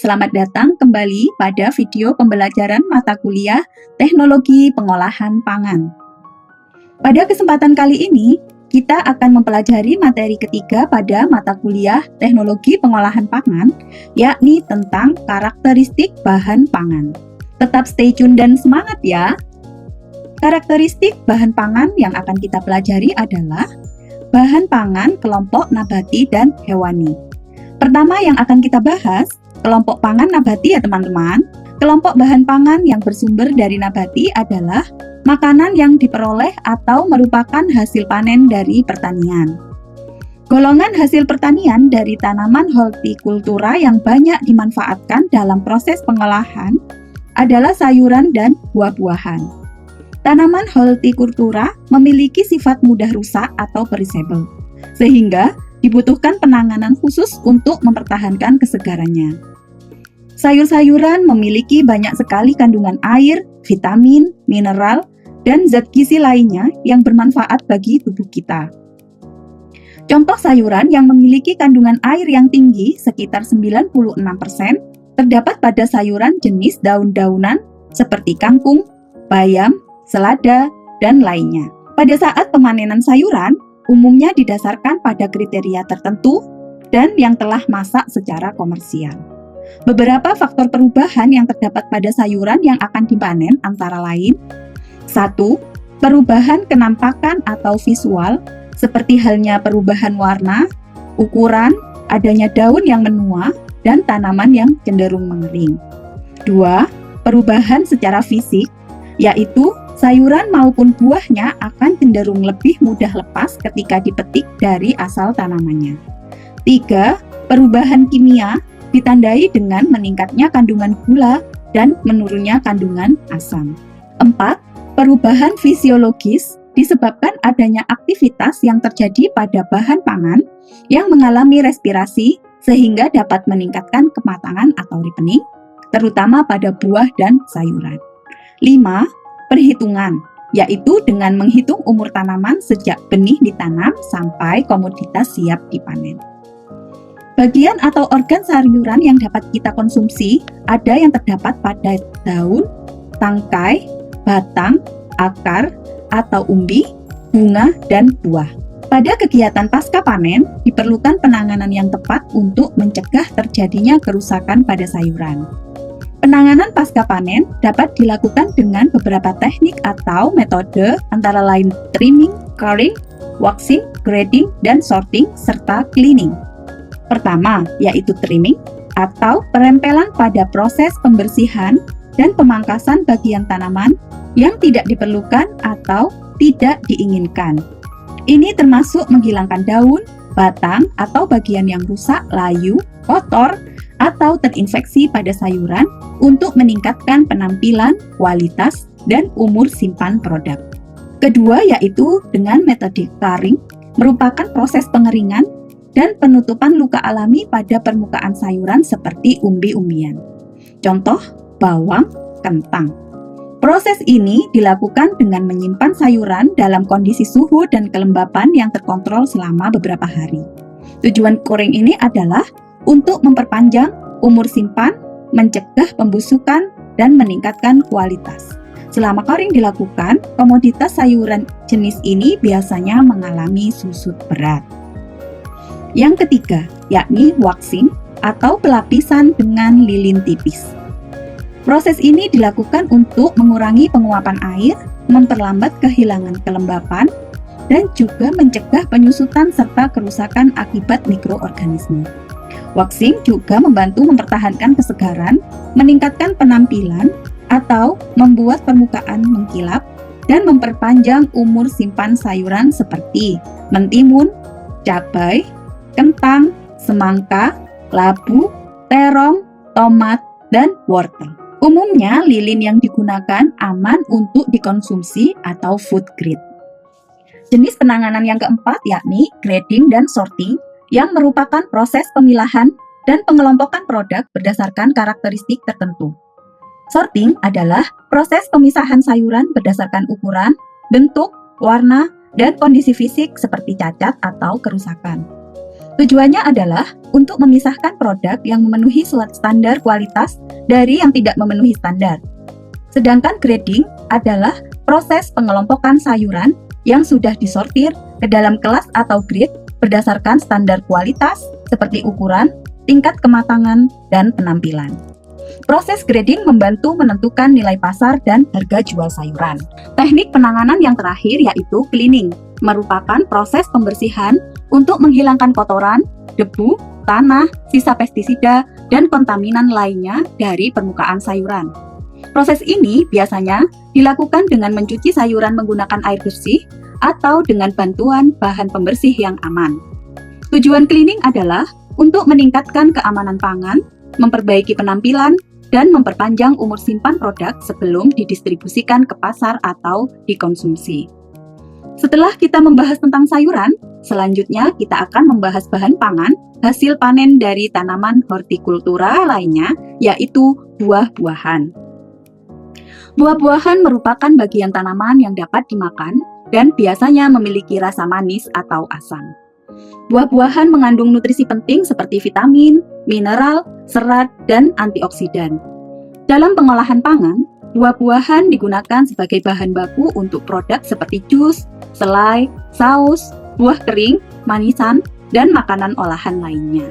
Selamat datang kembali pada video pembelajaran mata kuliah Teknologi Pengolahan Pangan. Pada kesempatan kali ini, kita akan mempelajari materi ketiga pada mata kuliah Teknologi Pengolahan Pangan, yakni tentang karakteristik bahan pangan. Tetap stay tune dan semangat ya! Karakteristik bahan pangan yang akan kita pelajari adalah bahan pangan kelompok nabati dan hewani. Pertama yang akan kita bahas, kelompok pangan nabati ya teman-teman. Kelompok bahan pangan yang bersumber dari nabati adalah makanan yang diperoleh atau merupakan hasil panen dari pertanian. Golongan hasil pertanian dari tanaman hortikultura yang banyak dimanfaatkan dalam proses pengolahan adalah sayuran dan buah-buahan. Tanaman hortikultura memiliki sifat mudah rusak atau perishable, sehingga dibutuhkan penanganan khusus untuk mempertahankan kesegarannya. Sayur-sayuran memiliki banyak sekali kandungan air, vitamin, mineral, dan zat gizi lainnya yang bermanfaat bagi tubuh kita. Contoh sayuran yang memiliki kandungan air yang tinggi sekitar 96% terdapat pada sayuran jenis daun-daunan seperti kangkung, bayam, selada, dan lainnya. Pada saat pemanenan sayuran, umumnya didasarkan pada kriteria tertentu dan yang telah masak secara komersial. Beberapa faktor perubahan yang terdapat pada sayuran yang akan dipanen antara lain 1. Perubahan kenampakan atau visual, seperti halnya perubahan warna, ukuran, adanya daun yang menua, dan tanaman yang cenderung mengering. 2. Perubahan secara fisik, yaitu sayuran maupun buahnya akan cenderung lebih mudah lepas ketika dipetik dari asal tanamannya. 3. Perubahan kimia ditandai dengan meningkatnya kandungan gula dan menurunnya kandungan asam. 4. Perubahan fisiologis disebabkan adanya aktivitas yang terjadi pada bahan pangan yang mengalami respirasi sehingga dapat meningkatkan kematangan atau ripening, terutama pada buah dan sayuran. 5. Perhitungan, yaitu dengan menghitung umur tanaman sejak benih ditanam sampai komoditas siap dipanen. Bagian atau organ sayuran yang dapat kita konsumsi ada yang terdapat pada daun, tangkai, batang, akar, atau umbi, bunga, dan buah. Pada kegiatan pasca panen, diperlukan penanganan yang tepat untuk mencegah terjadinya kerusakan pada sayuran. Penanganan pasca panen dapat dilakukan dengan beberapa teknik atau metode antara lain trimming, curing, waxing, grading, dan sorting, serta cleaning. Pertama, yaitu trimming atau perempelan pada proses pembersihan dan pemangkasan bagian tanaman yang tidak diperlukan atau tidak diinginkan. Ini termasuk menghilangkan daun, batang, atau bagian yang rusak, layu, kotor, atau terinfeksi pada sayuran untuk meningkatkan penampilan, kualitas, dan umur simpan produk. Kedua, yaitu dengan metode curing, merupakan proses pengeringan dan penutupan luka alami pada permukaan sayuran seperti umbi-umbian. Contoh, bawang, kentang. Proses ini dilakukan dengan menyimpan sayuran dalam kondisi suhu dan kelembapan yang terkontrol selama beberapa hari. Tujuan curing ini adalah untuk memperpanjang umur simpan, mencegah pembusukan, dan meningkatkan kualitas. Selama curing dilakukan, komoditas sayuran jenis ini biasanya mengalami susut berat. Yang ketiga, yakni waxing atau pelapisan dengan lilin tipis. Proses ini dilakukan untuk mengurangi penguapan air, memperlambat kehilangan kelembapan, dan juga mencegah penyusutan serta kerusakan akibat mikroorganisme. Waxing juga membantu mempertahankan kesegaran, meningkatkan penampilan, atau membuat permukaan mengkilap, dan memperpanjang umur simpan sayuran seperti mentimun, cabai, kentang, semangka, labu, terong, tomat, dan wortel. Umumnya, lilin yang digunakan aman untuk dikonsumsi atau food grade. Jenis penanganan yang keempat yakni grading dan sorting, yang merupakan proses pemilahan dan pengelompokan produk berdasarkan karakteristik tertentu. Sorting adalah proses pemisahan sayuran berdasarkan ukuran, bentuk, warna, dan kondisi fisik seperti cacat atau kerusakan. Tujuannya adalah untuk memisahkan produk yang memenuhi suatu standar kualitas dari yang tidak memenuhi standar. Sedangkan grading adalah proses pengelompokan sayuran yang sudah disortir ke dalam kelas atau grade berdasarkan standar kualitas seperti ukuran, tingkat kematangan, dan penampilan. Proses grading membantu menentukan nilai pasar dan harga jual sayuran. Teknik penanganan yang terakhir yaitu cleaning, merupakan proses pembersihan untuk menghilangkan kotoran, debu, tanah, sisa pestisida, dan kontaminan lainnya dari permukaan sayuran. Proses ini biasanya dilakukan dengan mencuci sayuran menggunakan air bersih atau dengan bantuan bahan pembersih yang aman. Tujuan cleaning adalah untuk meningkatkan keamanan pangan, memperbaiki penampilan, dan memperpanjang umur simpan produk sebelum didistribusikan ke pasar atau dikonsumsi. Setelah kita membahas tentang sayuran, selanjutnya kita akan membahas bahan pangan hasil panen dari tanaman hortikultura lainnya, yaitu buah-buahan. Buah-buahan merupakan bagian tanaman yang dapat dimakan dan biasanya memiliki rasa manis atau asam. Buah-buahan mengandung nutrisi penting seperti vitamin, mineral, serat, dan antioksidan. Dalam pengolahan pangan, buah-buahan digunakan sebagai bahan baku untuk produk seperti jus, selai, saus, buah kering, manisan, dan makanan olahan lainnya.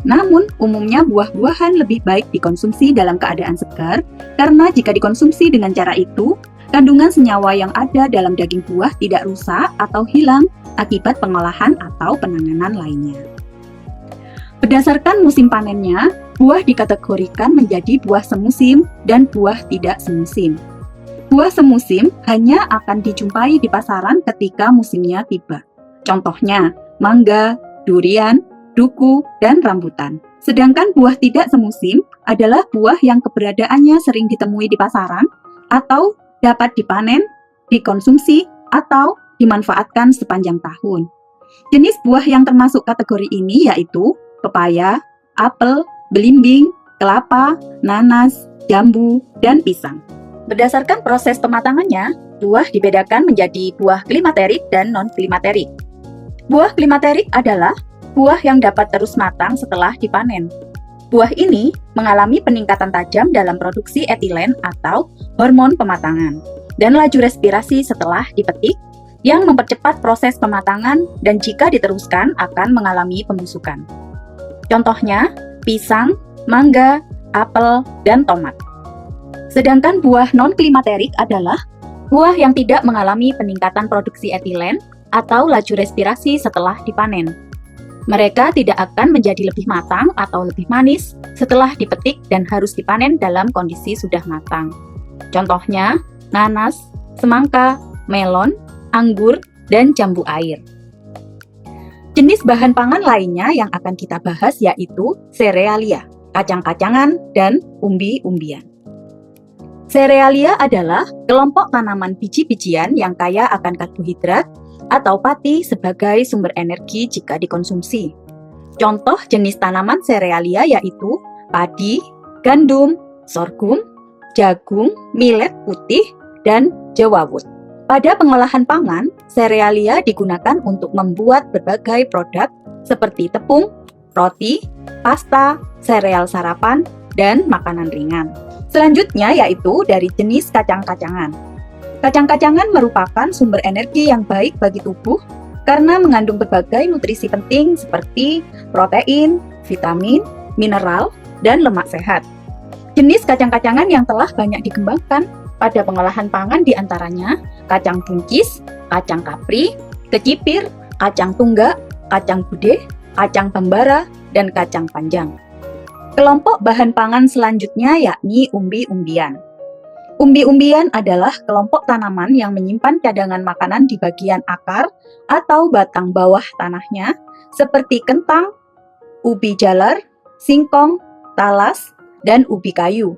Namun, umumnya buah-buahan lebih baik dikonsumsi dalam keadaan segar karena jika dikonsumsi dengan cara itu, kandungan senyawa yang ada dalam daging buah tidak rusak atau hilang akibat pengolahan atau penanganan lainnya. Berdasarkan musim panennya, buah dikategorikan menjadi buah semusim dan buah tidak semusim. Buah semusim hanya akan dijumpai di pasaran ketika musimnya tiba. Contohnya, mangga, durian, duku, dan rambutan. Sedangkan buah tidak semusim adalah buah yang keberadaannya sering ditemui di pasaran atau dapat dipanen, dikonsumsi, atau dimanfaatkan sepanjang tahun. Jenis buah yang termasuk kategori ini yaitu pepaya, apel, belimbing, kelapa, nanas, jambu, dan pisang. Berdasarkan proses pematangannya, buah dibedakan menjadi buah klimaterik dan non-klimaterik. Buah klimaterik adalah buah yang dapat terus matang setelah dipanen. Buah ini mengalami peningkatan tajam dalam produksi etilen atau hormon pematangan dan laju respirasi setelah dipetik yang mempercepat proses pematangan dan jika diteruskan akan mengalami pembusukan. Contohnya, pisang, mangga, apel, dan tomat. Sedangkan buah non-klimaterik adalah buah yang tidak mengalami peningkatan produksi etilen atau laju respirasi setelah dipanen. Mereka tidak akan menjadi lebih matang atau lebih manis setelah dipetik dan harus dipanen dalam kondisi sudah matang. Contohnya, nanas, semangka, melon, anggur, dan jambu air. Jenis bahan pangan lainnya yang akan kita bahas yaitu serealia, kacang-kacangan, dan umbi-umbian. Serealia adalah kelompok tanaman biji-bijian yang kaya akan karbohidrat atau pati sebagai sumber energi jika dikonsumsi. Contoh jenis tanaman serealia yaitu padi, gandum, sorghum, jagung, millet putih, dan jawawut. Pada pengolahan pangan, serealia digunakan untuk membuat berbagai produk seperti tepung, roti, pasta, sereal sarapan, dan makanan ringan. Selanjutnya yaitu dari jenis kacang-kacangan. Kacang-kacangan merupakan sumber energi yang baik bagi tubuh karena mengandung berbagai nutrisi penting seperti protein, vitamin, mineral, dan lemak sehat. Jenis kacang-kacangan yang telah banyak dikembangkan pada pengolahan pangan diantaranya kacang buncis, kacang kapri, kecipir, kacang tunggak, kacang budeh, kacang pembara, dan kacang panjang. Kelompok bahan pangan selanjutnya yakni umbi-umbian. Umbi-umbian adalah kelompok tanaman yang menyimpan cadangan makanan di bagian akar atau batang bawah tanahnya seperti kentang, ubi jalar, singkong, talas, dan ubi kayu.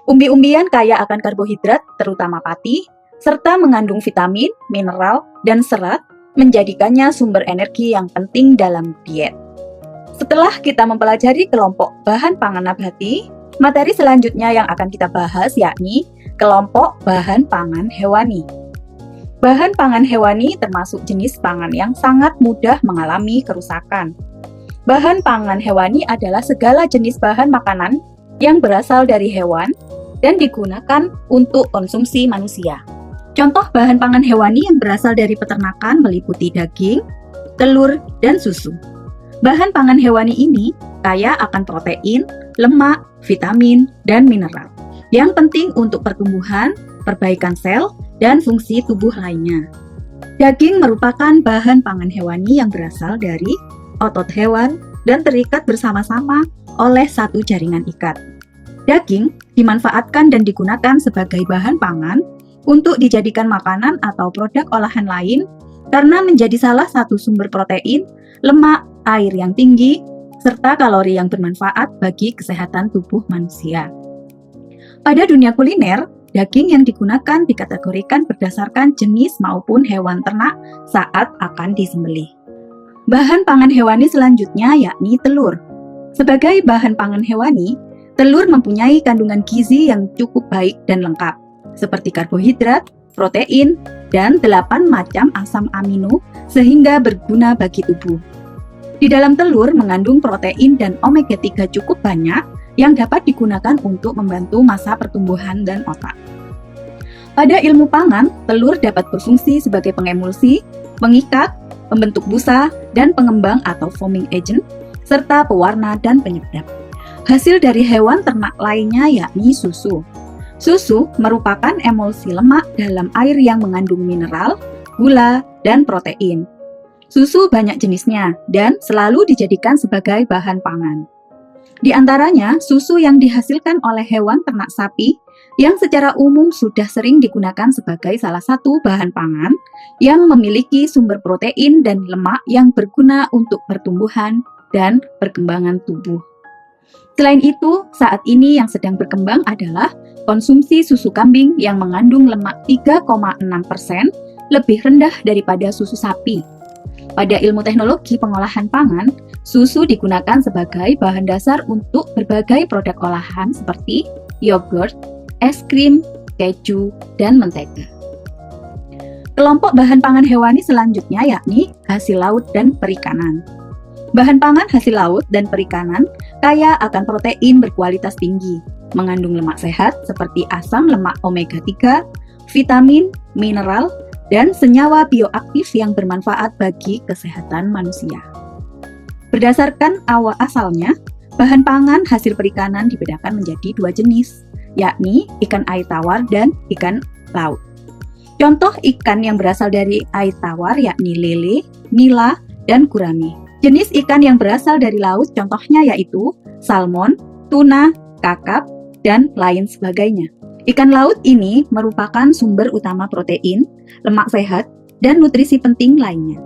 Umbi-umbian kaya akan karbohidrat terutama pati, serta mengandung vitamin, mineral, dan serat menjadikannya sumber energi yang penting dalam diet. Setelah kita mempelajari kelompok bahan pangan nabati, materi selanjutnya yang akan kita bahas yakni kelompok bahan pangan hewani. Bahan pangan hewani termasuk jenis pangan yang sangat mudah mengalami kerusakan. Bahan pangan hewani adalah segala jenis bahan makanan yang berasal dari hewan dan digunakan untuk konsumsi manusia. Contoh bahan pangan hewani yang berasal dari peternakan meliputi daging, telur, dan susu. Bahan pangan hewani ini kaya akan protein, lemak, vitamin, dan mineral yang penting untuk pertumbuhan, perbaikan sel, dan fungsi tubuh lainnya. Daging merupakan bahan pangan hewani yang berasal dari otot hewan dan terikat bersama-sama oleh satu jaringan ikat. Daging dimanfaatkan dan digunakan sebagai bahan pangan untuk dijadikan makanan atau produk olahan lain karena menjadi salah satu sumber protein, lemak, air yang tinggi, serta kalori yang bermanfaat bagi kesehatan tubuh manusia. Pada dunia kuliner, daging yang digunakan dikategorikan berdasarkan jenis maupun hewan ternak saat akan disembelih. Bahan pangan hewani selanjutnya yakni telur. Sebagai bahan pangan hewani, telur mempunyai kandungan gizi yang cukup baik dan lengkap, seperti karbohidrat, protein, dan 8 macam asam amino sehingga berguna bagi tubuh. Di dalam telur mengandung protein dan omega 3 cukup banyak yang dapat digunakan untuk membantu masa pertumbuhan dan otak. Pada ilmu pangan, telur dapat berfungsi sebagai pengemulsi, pengikat, pembentuk busa, dan pengembang atau foaming agent, serta pewarna dan penyedap. Hasil dari hewan ternak lainnya yakni susu. Susu merupakan emulsi lemak dalam air yang mengandung mineral, gula, dan protein. Susu banyak jenisnya dan selalu dijadikan sebagai bahan pangan. Di antaranya, susu yang dihasilkan oleh hewan ternak sapi yang secara umum sudah sering digunakan sebagai salah satu bahan pangan yang memiliki sumber protein dan lemak yang berguna untuk pertumbuhan dan perkembangan tubuh. Selain itu, saat ini yang sedang berkembang adalah konsumsi susu kambing yang mengandung lemak 3,6% lebih rendah daripada susu sapi. Pada ilmu teknologi pengolahan pangan, susu digunakan sebagai bahan dasar untuk berbagai produk olahan seperti yogurt, es krim, keju, dan mentega. Kelompok bahan pangan hewani selanjutnya yakni hasil laut dan perikanan. Bahan pangan hasil laut dan perikanan kaya akan protein berkualitas tinggi, mengandung lemak sehat seperti asam lemak omega 3, vitamin, mineral, dan senyawa bioaktif yang bermanfaat bagi kesehatan manusia. Berdasarkan awal asalnya, bahan pangan hasil perikanan dibedakan menjadi 2 jenis, yakni ikan air tawar dan ikan laut. Contoh ikan yang berasal dari air tawar yakni lele, nila, dan gurame. Jenis ikan yang berasal dari laut contohnya yaitu salmon, tuna, kakap, dan lain sebagainya. Ikan laut ini merupakan sumber utama protein, lemak sehat, dan nutrisi penting lainnya.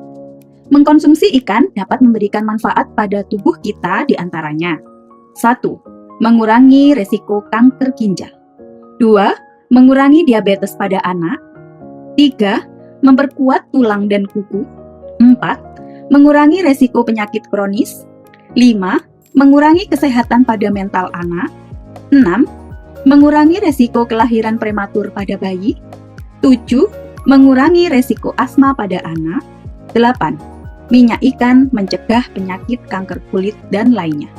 Mengkonsumsi ikan dapat memberikan manfaat pada tubuh kita di antaranya. 1. Mengurangi resiko kanker ginjal. 2. Mengurangi diabetes pada anak. 3. Memperkuat tulang dan kuku. 4. Mengurangi resiko penyakit kronis. 5. Mengurangi kesehatan pada mental anak. 6. Mengurangi resiko kelahiran prematur pada bayi. 7. Mengurangi resiko asma pada anak. 8. Minyak ikan mencegah penyakit kanker kulit dan lainnya.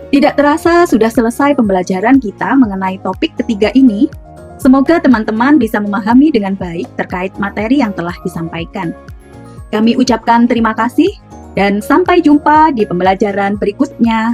Tidak terasa sudah selesai pembelajaran kita mengenai topik ketiga ini. Semoga teman-teman bisa memahami dengan baik terkait materi yang telah disampaikan. Kami ucapkan terima kasih dan sampai jumpa di pembelajaran berikutnya.